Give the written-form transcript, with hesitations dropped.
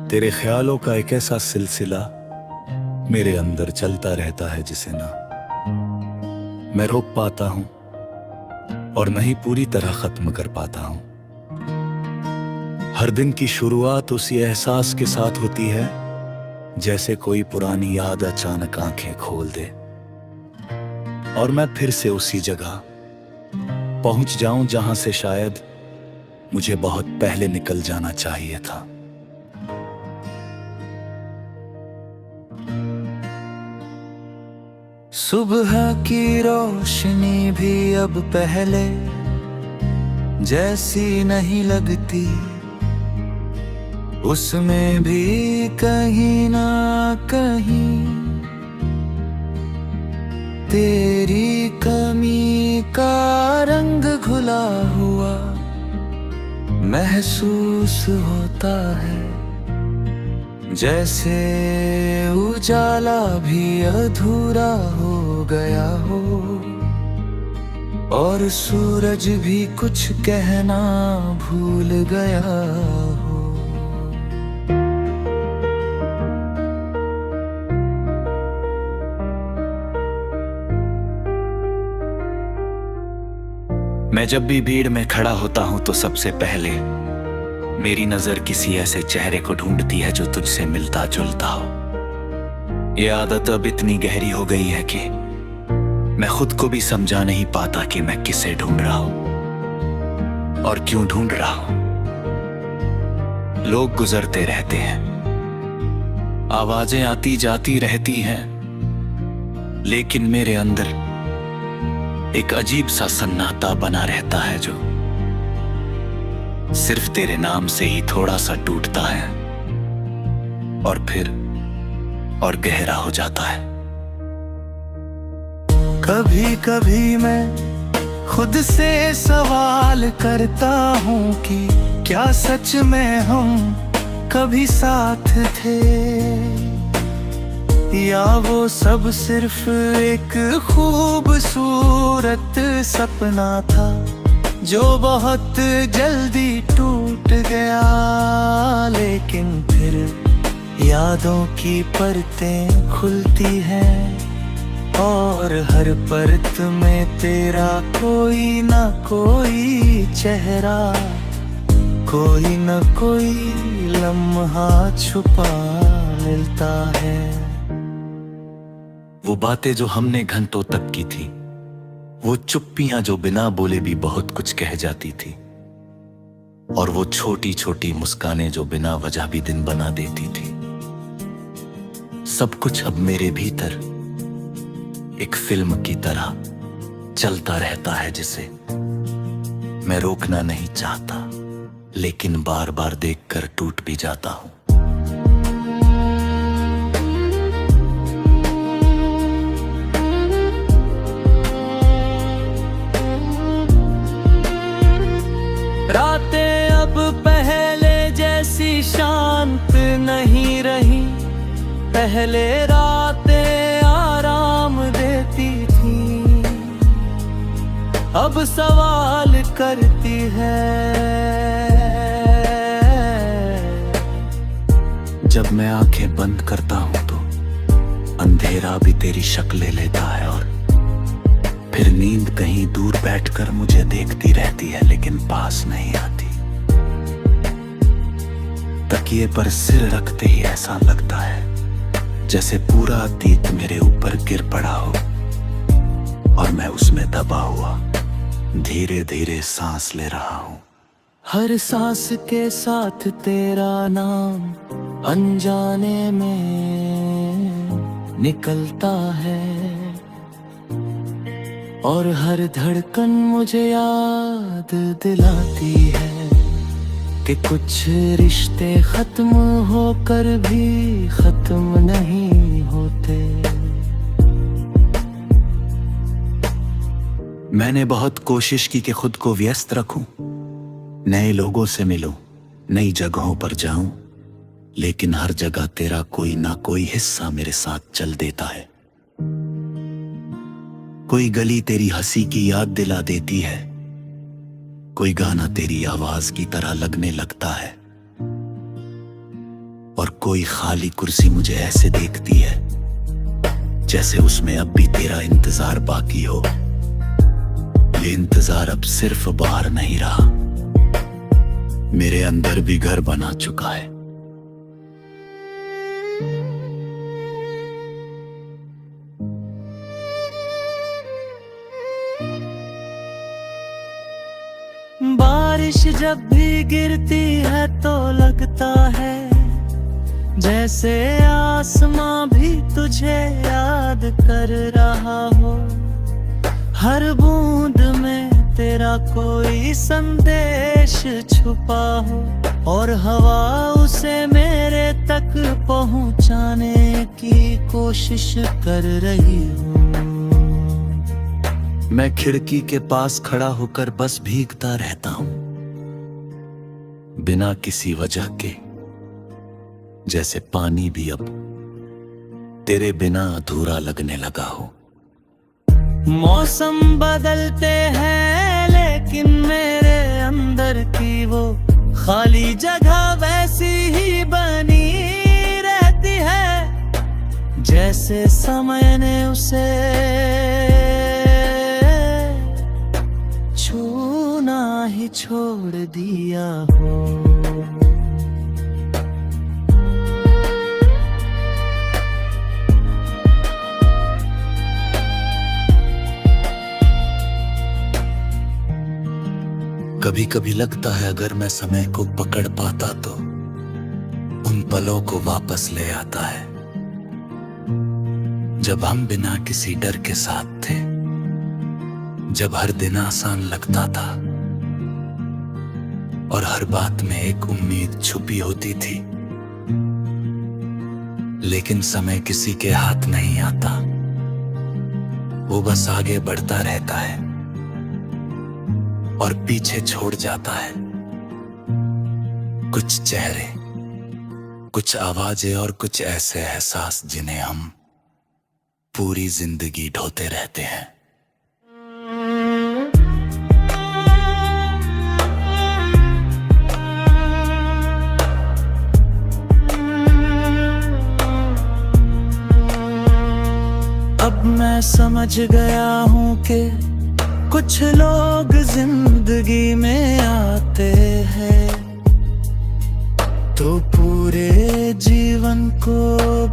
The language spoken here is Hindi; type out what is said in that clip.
तेरे ख्यालों का एक ऐसा सिलसिला मेरे अंदर चलता रहता है जिसे ना मैं रोक पाता हूं और नहीं पूरी तरह खत्म कर पाता हूं। हर दिन की शुरुआत उसी एहसास के साथ होती है जैसे कोई पुरानी याद अचानक आंखें खोल दे और मैं फिर से उसी जगह पहुंच जाऊं जहां से शायद मुझे बहुत पहले निकल जाना चाहिए था। सुबह की रोशनी भी अब पहले जैसी नहीं लगती, उसमें भी कहीं ना कहीं तेरी कमी का रंग घुला हुआ महसूस होता है, जैसे उजाला भी अधूरा हो गया हो और सूरज भी कुछ कहना भूल गया हो। मैं जब भी भीड़ में खड़ा होता हूं तो सबसे पहले मेरी नजर किसी ऐसे चेहरे को ढूंढती है जो तुझसे मिलता जुलता हो। ये आदत अब इतनी गहरी हो गई है कि मैं खुद को भी समझा नहीं पाता कि मैं किसे ढूंढ रहा हूं और क्यों ढूंढ रहा हूं। लोग गुजरते रहते हैं, आवाजें आती जाती रहती हैं, लेकिन मेरे अंदर एक अजीब सा सन्नाटा बना रहता है जो सिर्फ तेरे नाम से ही थोड़ा सा टूटता है और फिर और गहरा हो जाता है। कभी कभी मैं खुद से सवाल करता हूँ कि क्या सच में हम कभी साथ थे या वो सब सिर्फ एक खूबसूरत सपना था जो बहुत जल्दी टूट गया। लेकिन फिर यादों की परतें खुलती हैं और हर परत में तेरा कोई ना कोई चेहरा, कोई ना कोई लम्हा छुपा मिलता है। वो बातें जो हमने घंटों तक की थी, वो चुप्पियां जो बिना बोले भी बहुत कुछ कह जाती थी, और वो छोटी छोटी मुस्कानें जो बिना वजह भी दिन बना देती थी, सब कुछ अब मेरे भीतर एक फिल्म की तरह चलता रहता है जिसे मैं रोकना नहीं चाहता, लेकिन बार बार देखकर टूट भी जाता हूं। रातें अब पहले जैसी शांत नहीं रही, पहले रातें आराम देती थी, अब सवाल करती है। जब मैं आंखें बंद करता हूं तो अंधेरा भी तेरी शक्ल ले लेता है और फिर नींद कहीं दूर बैठकर मुझे देखती रहती है लेकिन पास नहीं आती। तकिए पर सिर रखते ही ऐसा लगता है जैसे पूरा अतीत मेरे ऊपर गिर पड़ा हो और मैं उसमें दबा हुआ धीरे धीरे सांस ले रहा हूं। हर सांस के साथ तेरा नाम अनजाने में निकलता है और हर धड़कन मुझे याद दिलाती है कि कुछ रिश्ते खत्म होकर भी खत्म नहीं होते। मैंने बहुत कोशिश की कि खुद को व्यस्त रखूं, नए लोगों से मिलूं, नई जगहों पर जाऊं, लेकिन हर जगह तेरा कोई ना कोई हिस्सा मेरे साथ चल देता है। कोई गली तेरी हंसी की याद दिला देती है, कोई गाना तेरी आवाज की तरह लगने लगता है, और कोई खाली कुर्सी मुझे ऐसे देखती है जैसे उसमें अब भी तेरा इंतजार बाकी हो। ये इंतजार अब सिर्फ बाहर नहीं रहा, मेरे अंदर भी घर बना चुका है। बारिश जब भी गिरती है तो लगता है जैसे आसमां भी तुझे याद कर रहा हो। हर बूंद में तेरा कोई संदेश छुपा हो और हवा उसे मेरे तक पहुंचाने की कोशिश कर रही हो। मैं खिड़की के पास खड़ा होकर बस भीगता रहता हूं, बिना किसी वजह के, जैसे पानी भी अब तेरे बिना अधूरा लगने लगा हो। मौसम बदलते हैं लेकिन मेरे अंदर की वो खाली जगह वैसी ही बनी रहती है जैसे समय ने उसे छूना ही छोड़ दिया हो। कभी कभी लगता है अगर मैं समय को पकड़ पाता तो उन पलों को वापस ले आता है जब हम बिना किसी डर के साथ थे, जब हर दिन आसान लगता था और हर बात में एक उम्मीद छुपी होती थी। लेकिन समय किसी के हाथ नहीं आता, वो बस आगे बढ़ता रहता है और पीछे छोड़ जाता है कुछ चेहरे, कुछ आवाजें और कुछ ऐसे एहसास जिन्हें हम पूरी जिंदगी ढोते रहते हैं। अब मैं समझ गया हूं कि कुछ लोग जिंदगी में आते हैं तो पूरे जीवन को